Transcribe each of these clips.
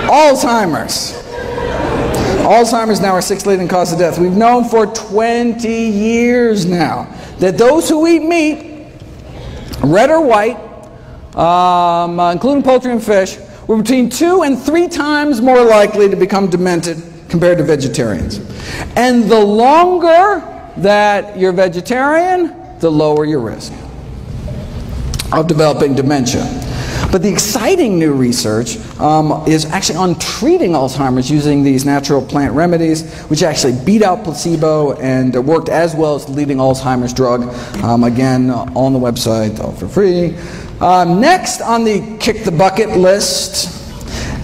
Alzheimer's. Alzheimer's now our 6th leading cause of death. We've known for 20 years now that those who eat meat, red or white, including poultry and fish, were between 2 and 3 times more likely to become demented compared to vegetarians. And the longer that you're vegetarian, the lower your risk of developing dementia. But the exciting new research is actually on treating Alzheimer's using these natural plant remedies, which actually beat out placebo and worked as well as the leading Alzheimer's drug. Again, on the website, all for free. Next on the kick the bucket list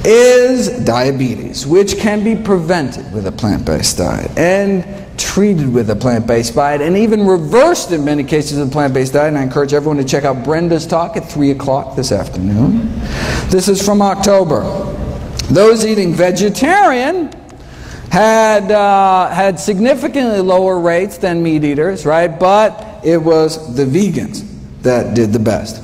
is diabetes, which can be prevented with a plant-based diet and treated with a plant-based diet and even reversed in many cases with a plant-based diet. And I encourage everyone to check out Brenda's talk at 3 o'clock this afternoon. This is from October. Those eating vegetarian had significantly lower rates than meat eaters, right? But it was the vegans that did the best.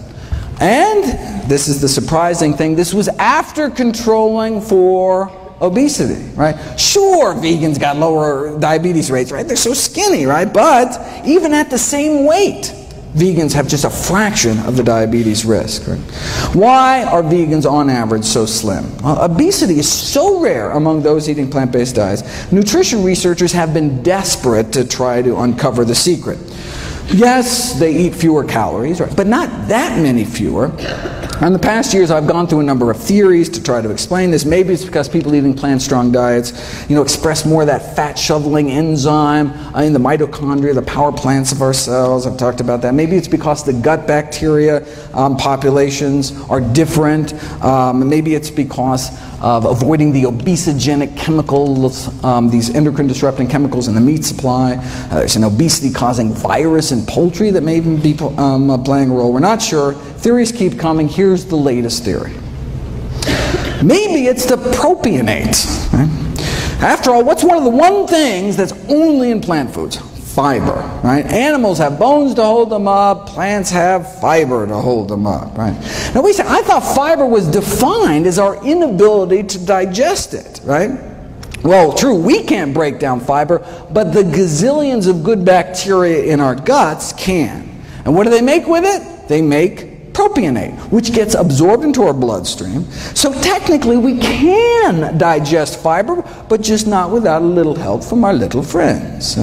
And this is the surprising thing, this was after controlling for obesity, right? Sure, vegans got lower diabetes rates, right? They're so skinny, right? But even at the same weight, vegans have just a fraction of the diabetes risk, right? Why are vegans on average so slim? Obesity is so rare among those eating plant-based diets. Nutrition researchers have been desperate to try to uncover the secret. Yes, they eat fewer calories, right? But not that many fewer. In the past years, I've gone through a number of theories to try to explain this. Maybe it's because people eating plant-strong diets, express more of that fat-shoveling enzyme in the mitochondria, the power plants of our cells. I've talked about that. Maybe it's because the gut bacteria populations are different. Maybe it's because of avoiding the obesogenic chemicals, these endocrine-disrupting chemicals in the meat supply. There's an obesity-causing virus in poultry that may even be playing a role. We're not sure. Theories keep coming. Here's the latest theory. Maybe it's the propionate. Right? After all, what's one of the things that's only in plant foods? Fiber, right? Animals have bones to hold them up. Plants have fiber to hold them up, right? Now we say, I thought fiber was defined as our inability to digest it, right? Well, true, we can't break down fiber, but the gazillions of good bacteria in our guts can. And what do they make with it? They make propionate, which gets absorbed into our bloodstream. So technically we can digest fiber, but just not without a little help from our little friends.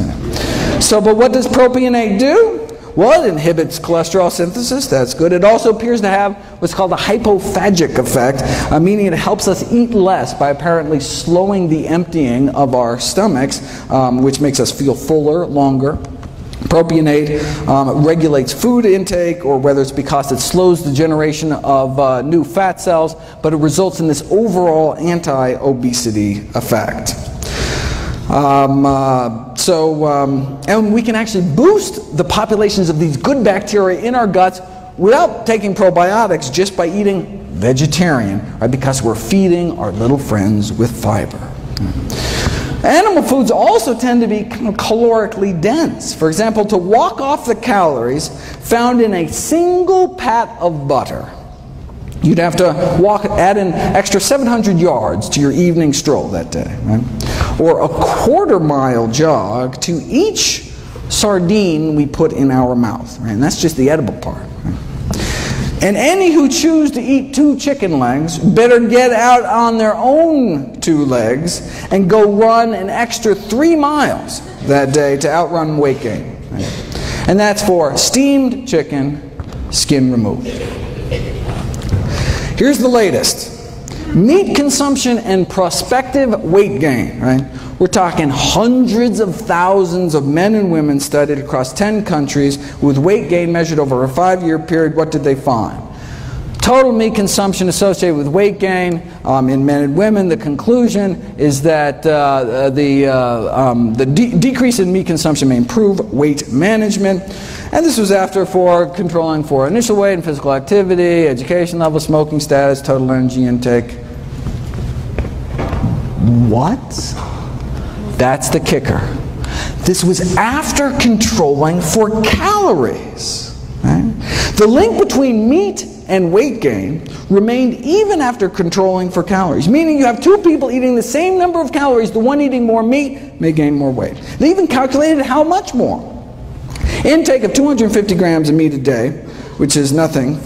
But what does propionate do? Well, it inhibits cholesterol synthesis. That's good. It also appears to have what's called a hypophagic effect, meaning it helps us eat less by apparently slowing the emptying of our stomachs, which makes us feel fuller longer. Propionate regulates food intake, or whether it's because it slows the generation of new fat cells, but it results in this overall anti-obesity effect. And we can actually boost the populations of these good bacteria in our guts without taking probiotics, just by eating vegetarian, right? Because we're feeding our little friends with fiber. Animal foods also tend to be calorically dense. For example, to walk off the calories found in a single pat of butter, you'd have to add an extra 700 yards to your evening stroll that day, right? Or a quarter-mile jog to each sardine we put in our mouth, right? And that's just the edible part. Right? And any who choose to eat 2 chicken legs better get out on their own 2 legs and go run an extra 3 miles that day to outrun weight gain. Right? And that's for steamed chicken, skin removed. Here's the latest. Meat consumption and prospective weight gain, right? We're talking hundreds of thousands of men and women studied across 10 countries with weight gain measured over a 5-year period. What did they find? Total meat consumption associated with weight gain in men and women. The conclusion is that the decrease in meat consumption may improve weight management. And this was controlling for initial weight and physical activity, education level, smoking status, total energy intake. What? That's the kicker. This was after controlling for calories. Right? The link between meat and weight gain remained even after controlling for calories. Meaning you have two people eating the same number of calories, the one eating more meat may gain more weight. They even calculated how much more. Intake of 250 grams of meat a day, which is nothing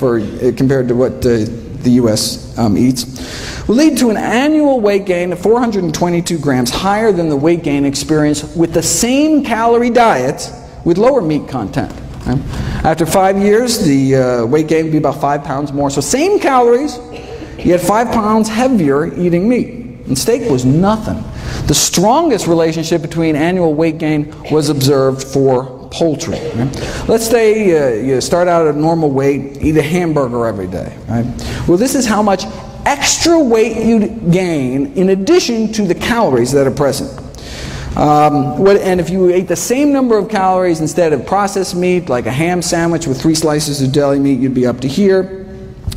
compared to what the U.S. Eats, will lead to an annual weight gain of 422 grams, higher than the weight gain experienced with the same calorie diet with lower meat content. Okay? After 5 years, the weight gain would be about 5 pounds more. So same calories, yet 5 pounds heavier eating meat. And steak was nothing. The strongest relationship between annual weight gain was observed for poultry. Right? Let's say you start out at a normal weight, eat a hamburger every day. Right? Well, this is how much extra weight you'd gain in addition to the calories that are present. And if you ate the same number of calories instead of processed meat, like a ham sandwich with 3 slices of deli meat, you'd be up to here.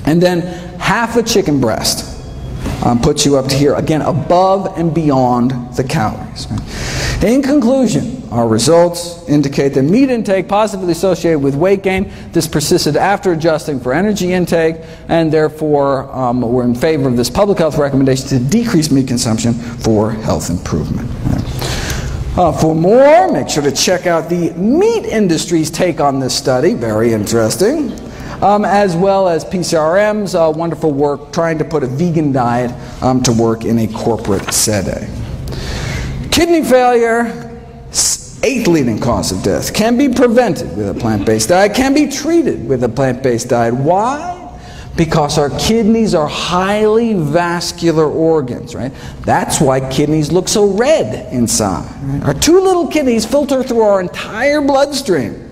And then half a chicken breast puts you up to here, again, above and beyond the calories. Right? In conclusion, our results indicate that meat intake positively associated with weight gain. This persisted after adjusting for energy intake, and therefore we're in favor of this public health recommendation to decrease meat consumption for health improvement. For more, make sure to check out the meat industry's take on this study, very interesting, as well as PCRM's wonderful work trying to put a vegan diet to work in a corporate setting. Kidney failure, 8th leading cause of death, can be prevented with a plant-based diet, can be treated with a plant-based diet. Why? Because our kidneys are highly vascular organs, right? That's why kidneys look so red inside. Right? Our 2 little kidneys filter through our entire bloodstream.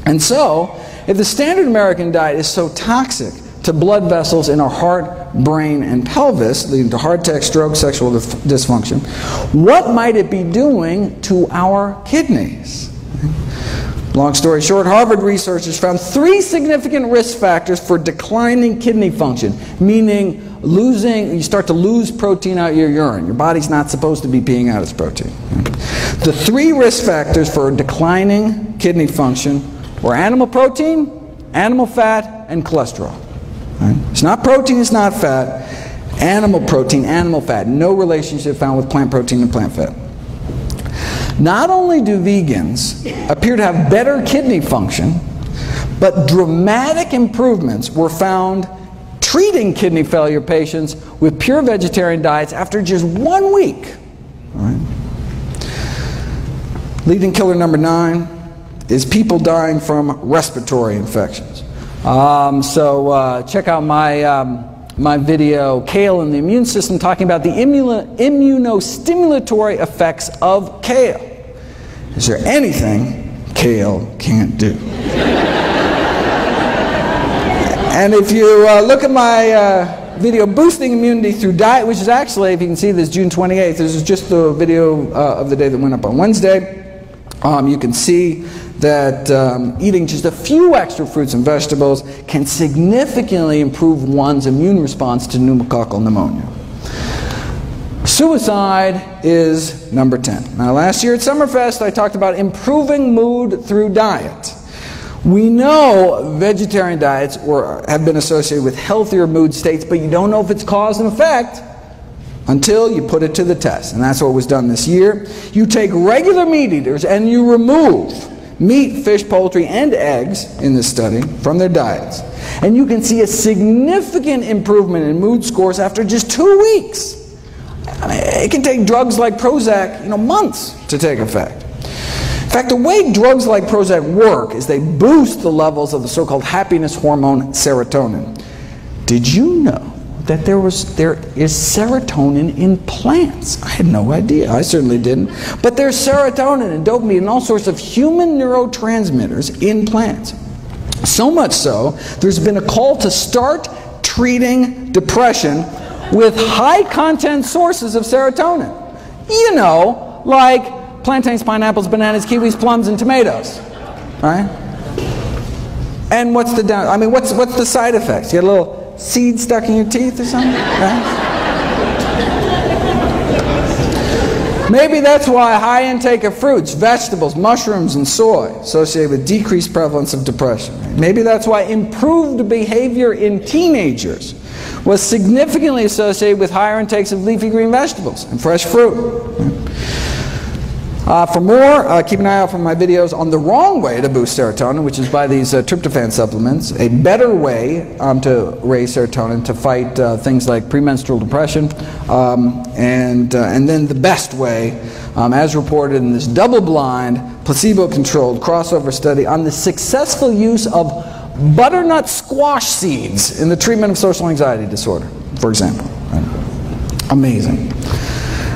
And so, if the standard American diet is so toxic to blood vessels in our heart, brain, and pelvis, leading to heart attack, stroke, sexual dysfunction, what might it be doing to our kidneys? Long story short, Harvard researchers found 3 significant risk factors for declining kidney function, meaning you start to lose protein out of your urine. Your body's not supposed to be peeing out its protein. The 3 risk factors for declining kidney function were animal protein, animal fat, and cholesterol. Right? It's not protein, it's not fat. Animal protein, animal fat. No relationship found with plant protein and plant fat. Not only do vegans appear to have better kidney function, but dramatic improvements were found treating kidney failure patients with pure vegetarian diets after just 1 week. All right. Leading killer number 9 is people dying from respiratory infections. Check out my video, Kale and the Immune System, talking about the immunostimulatory effects of kale. Is there anything kale can't do? And if you look at my video, Boosting Immunity Through Diet, which is actually, if you can see this, June 28th, this is just the video of the day that went up on Wednesday. You can see that eating just a few extra fruits and vegetables can significantly improve one's immune response to pneumococcal pneumonia. Suicide is number 10. Now, last year at Summerfest, I talked about improving mood through diet. We know vegetarian diets have been associated with healthier mood states, but you don't know if it's cause and effect until you put it to the test. And that's what was done this year. You take regular meat eaters and you remove meat, fish, poultry, and eggs in this study from their diets. And you can see a significant improvement in mood scores after just 2 weeks. I mean, it can take drugs like Prozac, months to take effect. In fact, the way drugs like Prozac work is they boost the levels of the so-called happiness hormone serotonin. Did you know that there is serotonin in plants? I had no idea. I certainly didn't. But there's serotonin and dopamine and all sorts of human neurotransmitters in plants. So much so, there's been a call to start treating depression with high-content sources of serotonin. Like plantains, pineapples, bananas, kiwis, plums, and tomatoes. Right? And what's the side effects? You get a little seed stuck in your teeth or something? Right? Maybe that's why high intake of fruits, vegetables, mushrooms, and soy associated with decreased prevalence of depression. Maybe that's why improved behavior in teenagers was significantly associated with higher intakes of leafy green vegetables and fresh fruit. For more, keep an eye out for my videos on the wrong way to boost serotonin, which is by these tryptophan supplements, a better way to raise serotonin to fight things like premenstrual depression, and then the best way, as reported in this double-blind, placebo-controlled crossover study on the successful use of butternut squash seeds in the treatment of social anxiety disorder, for example. Amazing.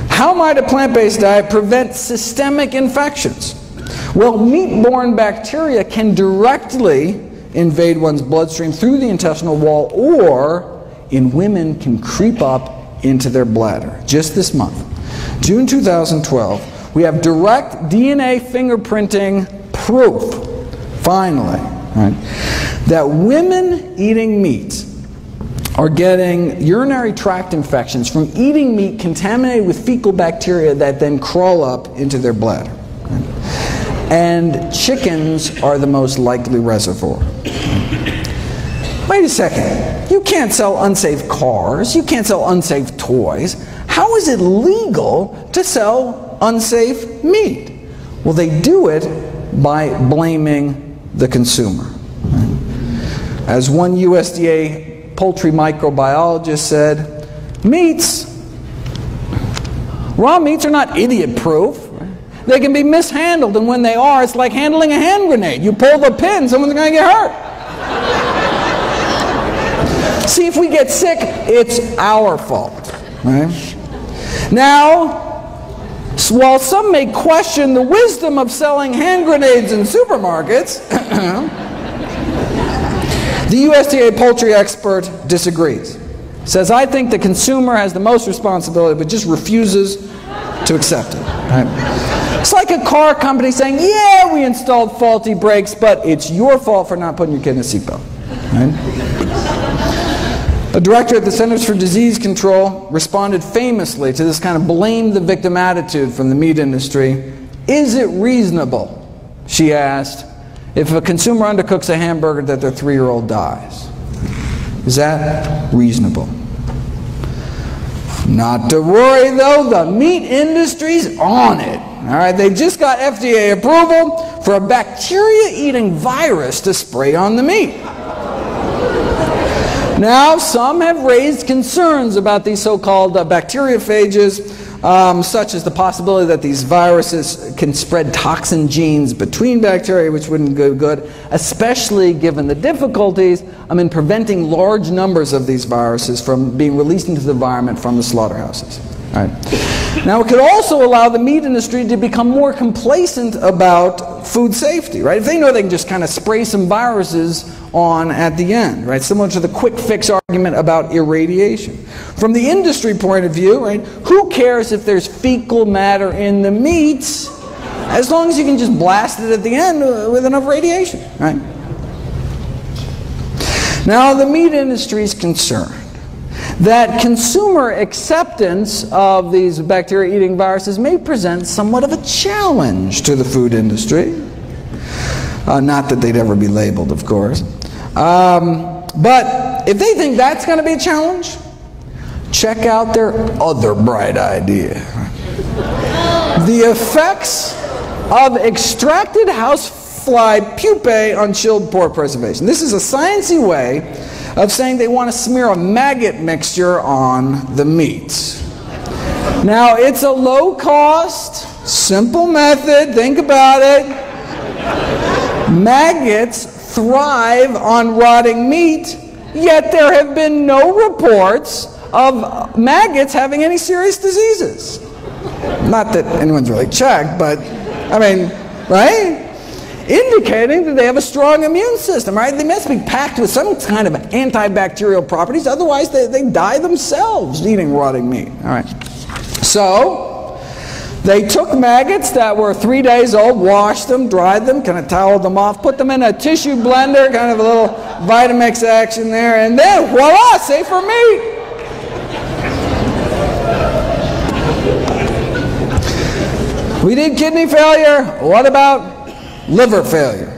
How might a plant-based diet prevent systemic infections? Well, meat-borne bacteria can directly invade one's bloodstream through the intestinal wall, or in women can creep up into their bladder. Just this month, June 2012, we have direct DNA fingerprinting proof, finally, right, that women eating meat are getting urinary tract infections from eating meat contaminated with fecal bacteria that then crawl up into their bladder. And chickens are the most likely reservoir. Wait a second. You can't sell unsafe cars. You can't sell unsafe toys. How is it legal to sell unsafe meat? Well, they do it by blaming the consumer. As one USDA poultry microbiologist said, raw meats are not idiot-proof. They can be mishandled, and when they are, it's like handling a hand grenade. You pull the pin, someone's going to get hurt. See, if we get sick, it's our fault. Right? Now, while some may question the wisdom of selling hand grenades in supermarkets, the USDA poultry expert disagrees. Says, I think the consumer has the most responsibility, but just refuses to accept it. Right? It's like a car company saying, yeah, we installed faulty brakes, but it's your fault for not putting your kid in a seatbelt. Right? A director at the Centers for Disease Control responded famously to this kind of blame the victim attitude from the meat industry. Is it reasonable, she asked, if a consumer undercooks a hamburger that their 3-year-old dies? Is that reasonable? Not to worry though, the meat industry's on it. All right, they just got FDA approval for a bacteria-eating virus to spray on the meat. Now, some have raised concerns about these so-called bacteriophages, such as the possibility that these viruses can spread toxin genes between bacteria, which wouldn't go good, especially given the difficulties in preventing large numbers of these viruses from being released into the environment from the slaughterhouses. All right. Now, it could also allow the meat industry to become more complacent about food safety, right? If they know they can just kind of spray some viruses on at the end, right? Similar to the quick fix argument about irradiation. From the industry point of view, right, who cares if there's fecal matter in the meats, as long as you can just blast it at the end with enough radiation, right? Now, the meat industry is concerned that consumer acceptance of these bacteria-eating viruses may present somewhat of a challenge to the food industry. Not that they'd ever be labeled, of course. But if they think that's going to be a challenge, check out their other bright idea. The effects of extracted housefly pupae on chilled pork preservation. This is a sciencey way of saying they want to smear a maggot mixture on the meats. Now, it's a low-cost, simple method. Think about it. Maggots thrive on rotting meat, yet there have been no reports of maggots having any serious diseases. Not that anyone's really checked, but, I mean, right? Indicating that they have a strong immune system, right? They must be packed with some kind of antibacterial properties, otherwise they die themselves eating rotting meat. All right. So, they took maggots that were 3 days old, washed them, dried them, kind of toweled them off, put them in a tissue blender, kind of a little Vitamix action there, and then voila, safer meat. We did kidney failure. What about liver failure?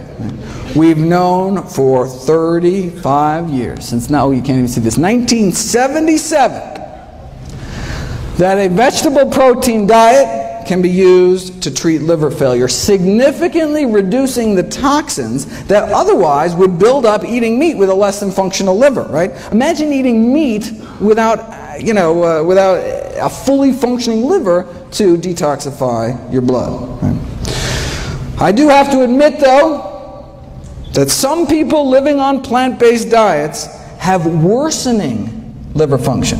We've known for 35 years, since now you can't even see this, 1977, that a vegetable protein diet can be used to treat liver failure, significantly reducing the toxins that otherwise would build up eating meat with a less than functional liver, right? Imagine eating meat without a fully functioning liver to detoxify your blood. Right? I do have to admit, though, that some people living on plant-based diets have worsening liver function.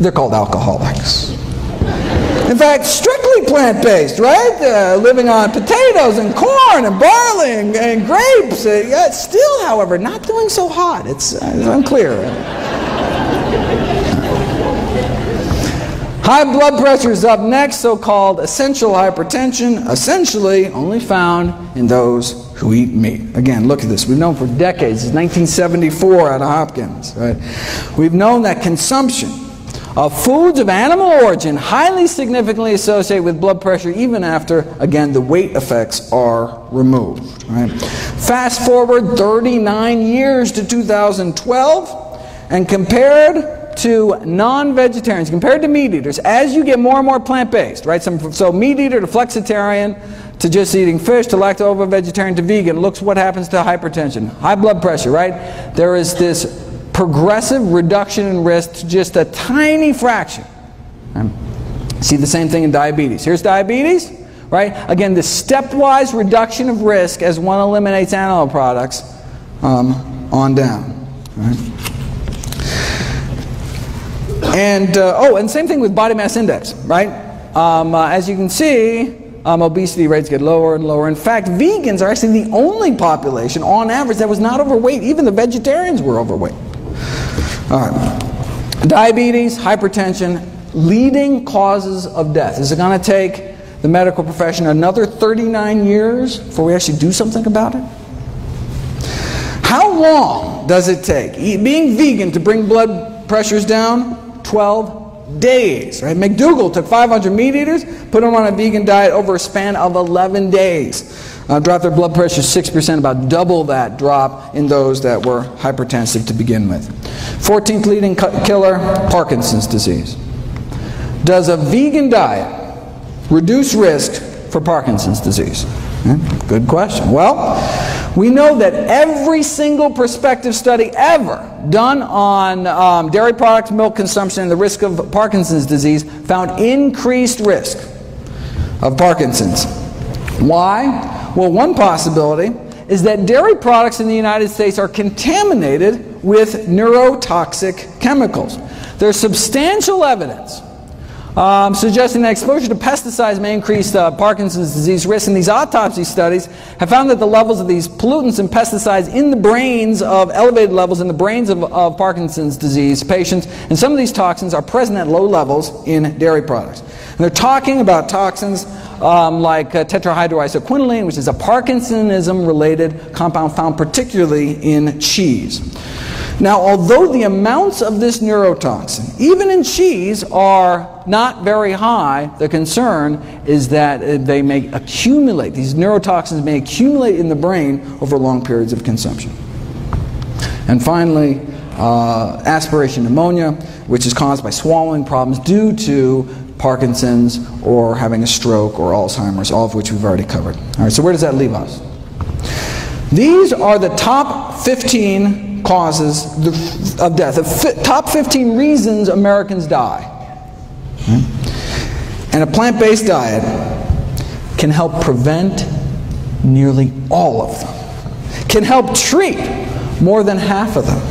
They're called alcoholics. In fact, strictly plant-based, right? Living on potatoes and corn and barley and grapes. Still, however, not doing so hot. It's unclear. High blood pressure is up next, so-called essential hypertension, essentially only found in those who eat meat. Again, look at this. We've known for decades, it's 1974 out of Hopkins, right? We've known that consumption of foods of animal origin highly significantly associated with blood pressure even after, again, the weight effects are removed, right? Fast forward 39 years to 2012, and compared to non-vegetarians, compared to meat eaters, as you get more and more plant-based, right? So meat eater to flexitarian, to just eating fish, to lacto-vegetarian, to vegan, looks what happens to hypertension, high blood pressure, right? There is this progressive reduction in risk to just a tiny fraction. See the same thing in diabetes. Here's diabetes, right? Again, the stepwise reduction of risk as one eliminates animal products on down, right? And same thing with body mass index, right? As you can see, obesity rates get lower and lower. In fact, vegans are actually the only population, on average, that was not overweight. Even the vegetarians were overweight. All right. Diabetes, hypertension, leading causes of death. Is it going to take the medical profession another 39 years before we actually do something about it? How long does it take, being vegan, to bring blood pressures down? 12 days, right? McDougall took 500 meat eaters, put them on a vegan diet over a span of 11 days. Dropped their blood pressure 6%, about double that drop in those that were hypertensive to begin with. 14th leading killer, Parkinson's disease. Does a vegan diet reduce risk for Parkinson's disease? Good question. Well, we know that every single prospective study ever done on dairy products, milk consumption, and the risk of Parkinson's disease found increased risk of Parkinson's. Why? Well, one possibility is that dairy products in the United States are contaminated with neurotoxic chemicals. There's substantial evidence suggesting that exposure to pesticides may increase Parkinson's disease risk, and these autopsy studies have found that the levels of these pollutants and pesticides in the brains of elevated levels in the brains of Parkinson's disease patients, and some of these toxins are present at low levels in dairy products. And they're talking about toxins like tetrahydroisoquinoline, which is a Parkinsonism-related compound found particularly in cheese. Now, although the amounts of this neurotoxin, even in cheese, are not very high, the concern is that they may accumulate. These neurotoxins may accumulate in the brain over long periods of consumption. And finally, aspiration pneumonia, which is caused by swallowing problems due to Parkinson's or having a stroke or Alzheimer's, all of which we've already covered. All right, so where does that leave us? These are the top 15 causes of death, the top 15 reasons Americans die. And a plant-based diet can help prevent nearly all of them, can help treat more than half of them,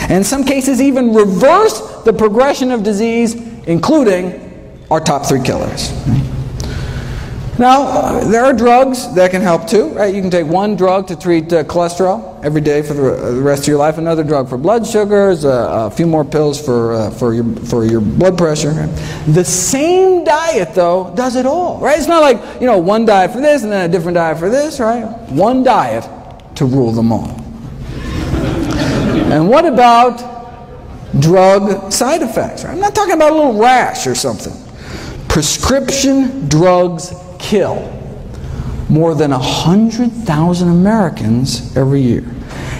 and in some cases even reverse the progression of disease, including our top 3 killers. Now, there are drugs that can help too, right? You can take one drug to treat cholesterol every day for the rest of your life, another drug for blood sugars, a few more pills for your blood pressure. Right? The same diet, though, does it all, right? It's not like, one diet for this and then a different diet for this, right? One diet to rule them all. And what about drug side effects? Right? I'm not talking about a little rash or something. prescription drugs kill more than 100,000 Americans every year.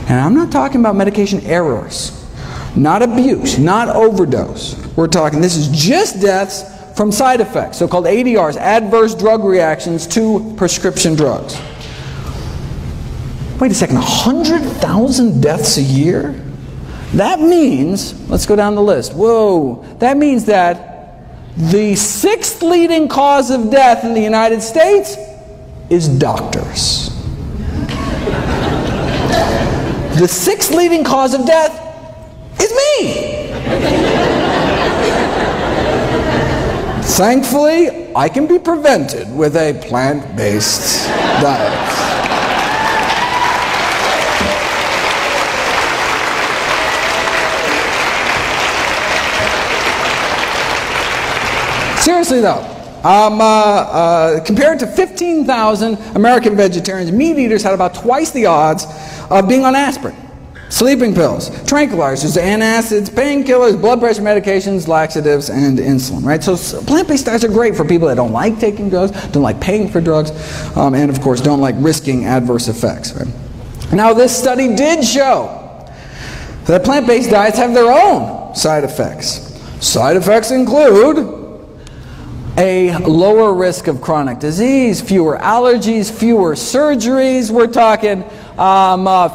And I'm not talking about medication errors, not abuse, not overdose. We're talking, this is just deaths from side effects, so-called ADRs, adverse drug reactions to prescription drugs. Wait a second, 100,000 deaths a year? That means, let's go down the list. Whoa, that means that the 6th leading cause of death in the United States is doctors. The 6th leading cause of death is me. Thankfully, I can be prevented with a plant-based diet. Seriously though, compared to 15,000 American vegetarians, meat eaters had about twice the odds of being on aspirin, sleeping pills, tranquilizers, antacids, painkillers, blood pressure medications, laxatives, and insulin. Right? So plant-based diets are great for people that don't like taking drugs, don't like paying for drugs, and of course don't like risking adverse effects. Right? Now this study did show that plant-based diets have their own side effects. Side effects include a lower risk of chronic disease, fewer allergies, fewer surgeries. We're talking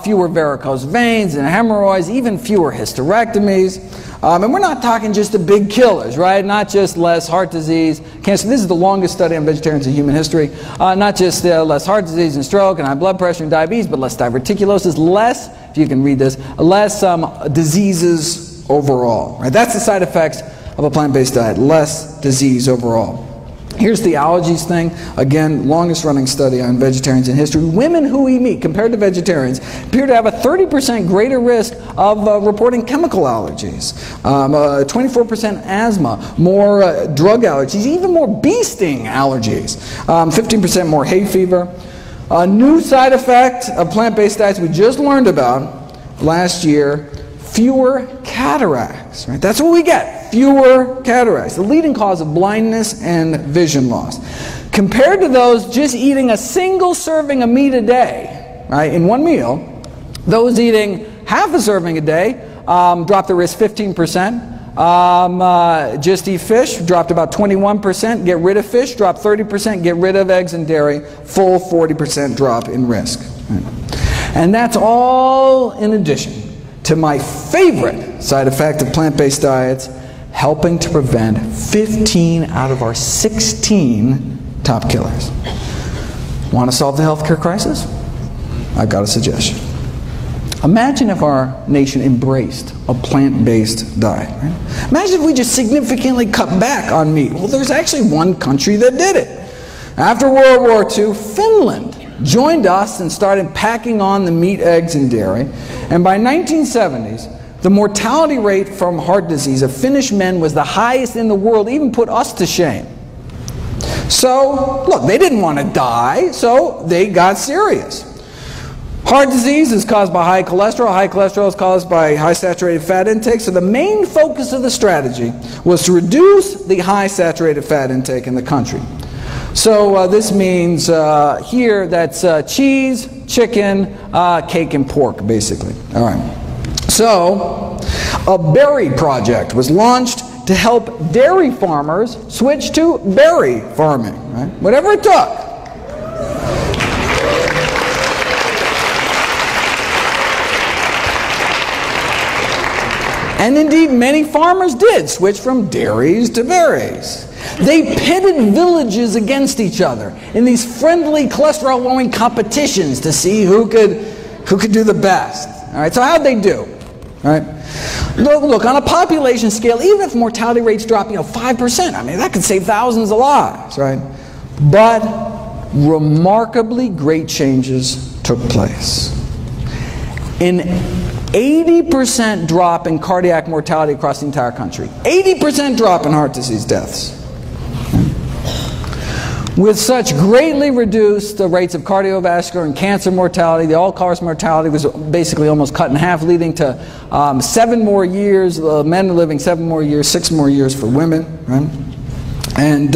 fewer varicose veins and hemorrhoids, even fewer hysterectomies. And we're not talking just the big killers, right? Not just less heart disease, cancer. This is the longest study on vegetarians in human history. Not just less heart disease and stroke and high blood pressure and diabetes, but less diverticulosis, less, if you can read this, less diseases overall. Right? That's the side effects of a plant-based diet, less disease overall. Here's the allergies thing. Again, longest running study on vegetarians in history. Women who eat meat, compared to vegetarians, appear to have a 30% greater risk of reporting chemical allergies, 24% asthma, more drug allergies, even more bee sting allergies, 15% more hay fever. A new side effect of plant-based diets we just learned about last year, fewer cataracts. Right? That's what we get, fewer cataracts, the leading cause of blindness and vision loss. Compared to those just eating a single serving of meat a day, right, in one meal, those eating half a serving a day dropped the risk 15%. Just eat fish, dropped about 21%. Get rid of fish, dropped 30%. Get rid of eggs and dairy, full 40% drop in risk. Right? And that's all in addition to my favorite side effect of plant-based diets, helping to prevent 15 out of our 16 top killers. Want to solve the healthcare crisis? I've got a suggestion. Imagine if our nation embraced a plant-based diet. Right? Imagine if we just significantly cut back on meat. Well, there's actually one country that did it. After World War II, Finland joined us and started packing on the meat, eggs, and dairy. And by 1970s, the mortality rate from heart disease of Finnish men was the highest in the world, even put us to shame. So, look, they didn't want to die, so they got serious. Heart disease is caused by high cholesterol. High cholesterol is caused by high saturated fat intake. So the main focus of the strategy was to reduce the high saturated fat intake in the country. So this means here that's cheese, chicken, cake, and pork, basically. All right. So a berry project was launched to help dairy farmers switch to berry farming, right? Whatever it took. And indeed, many farmers did switch from dairies to berries. They pitted villages against each other in these friendly cholesterol-lowering competitions to see who could do the best. All right, so how'd they do? All right, look, on a population scale, even if mortality rates drop, 5%, I mean, that could save thousands of lives, right? But remarkably great changes took place. An 80% drop in cardiac mortality across the entire country. 80% drop in heart disease deaths. With such greatly reduced the rates of cardiovascular and cancer mortality, the all-cause mortality was basically almost cut in half, leading to 7 more years, men living 7 more years, 6 more years for women. Right? And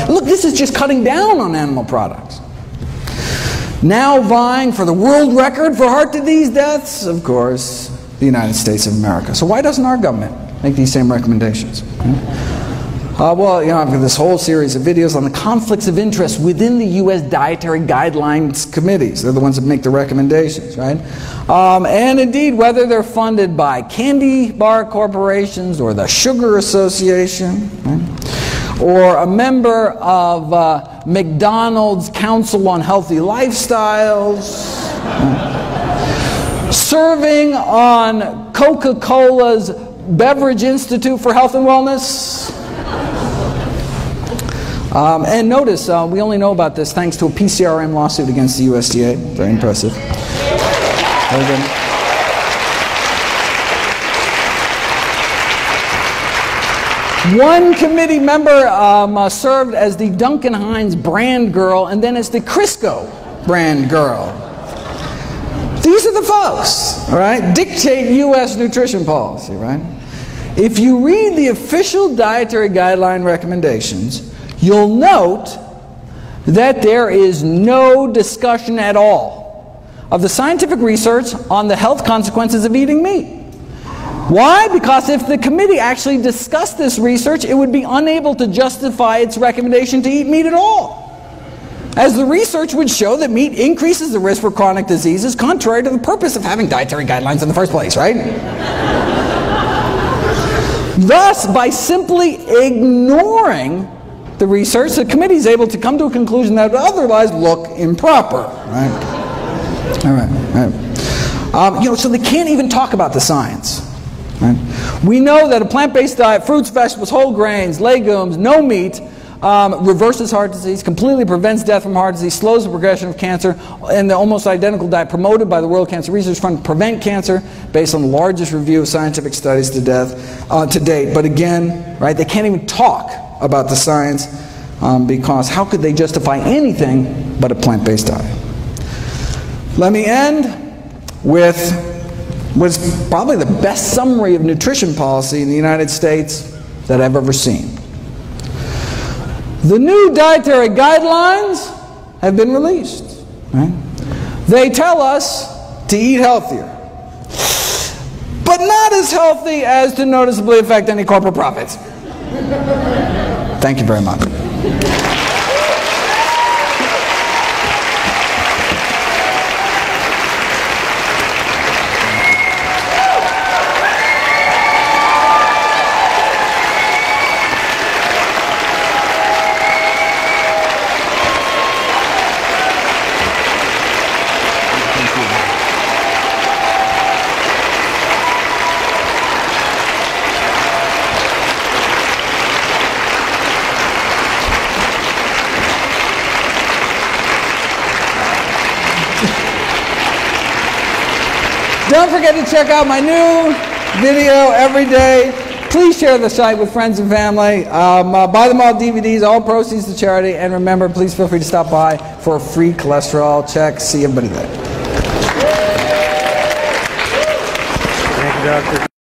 look, this is just cutting down on animal products. Now vying for the world record for heart disease deaths, of course, the United States of America. So why doesn't our government make these same recommendations? Well, you know, I've got this whole series of videos on the conflicts of interest within the U.S. dietary guidelines committees. They're the ones that make the recommendations, right? And indeed, whether they're funded by candy bar corporations or the Sugar Association, right? Or a member of McDonald's Council on Healthy Lifestyles, serving on Coca-Cola's Beverage Institute for Health and Wellness. And notice, we only know about this thanks to a PCRM lawsuit against the USDA. Very impressive. Very good. One committee member served as the Duncan Hines brand girl and then as the Crisco brand girl. These are the folks, all right, dictate U.S. nutrition policy, right? If you read the official dietary guideline recommendations, you'll note that there is no discussion at all of the scientific research on the health consequences of eating meat. Why? Because if the committee actually discussed this research, it would be unable to justify its recommendation to eat meat at all, as the research would show that meat increases the risk for chronic diseases, contrary to the purpose of having dietary guidelines in the first place, right? Thus, by simply ignoring the research, the committee is able to come to a conclusion that would otherwise look improper. Right? All right. You know, so they can't even talk about the science. Right? We know that a plant-based diet, fruits, vegetables, whole grains, legumes, no meat, reverses heart disease, completely prevents death from heart disease, slows the progression of cancer, and the almost identical diet promoted by the World Cancer Research Fund prevent cancer based on the largest review of scientific studies to date. But again, right, they can't even talk about the science because how could they justify anything but a plant-based diet? Let me end with what's probably the best summary of nutrition policy in the United States that I've ever seen. The new dietary guidelines have been released. Right? They tell us to eat healthier, but not as healthy as to noticeably affect any corporate profits. Thank you very much. Don't forget to check out my new video every day. Please share the site with friends and family. Buy them all DVDs, all proceeds to charity. And remember, please feel free to stop by for a free cholesterol check. See everybody there. Thank you, Doctor.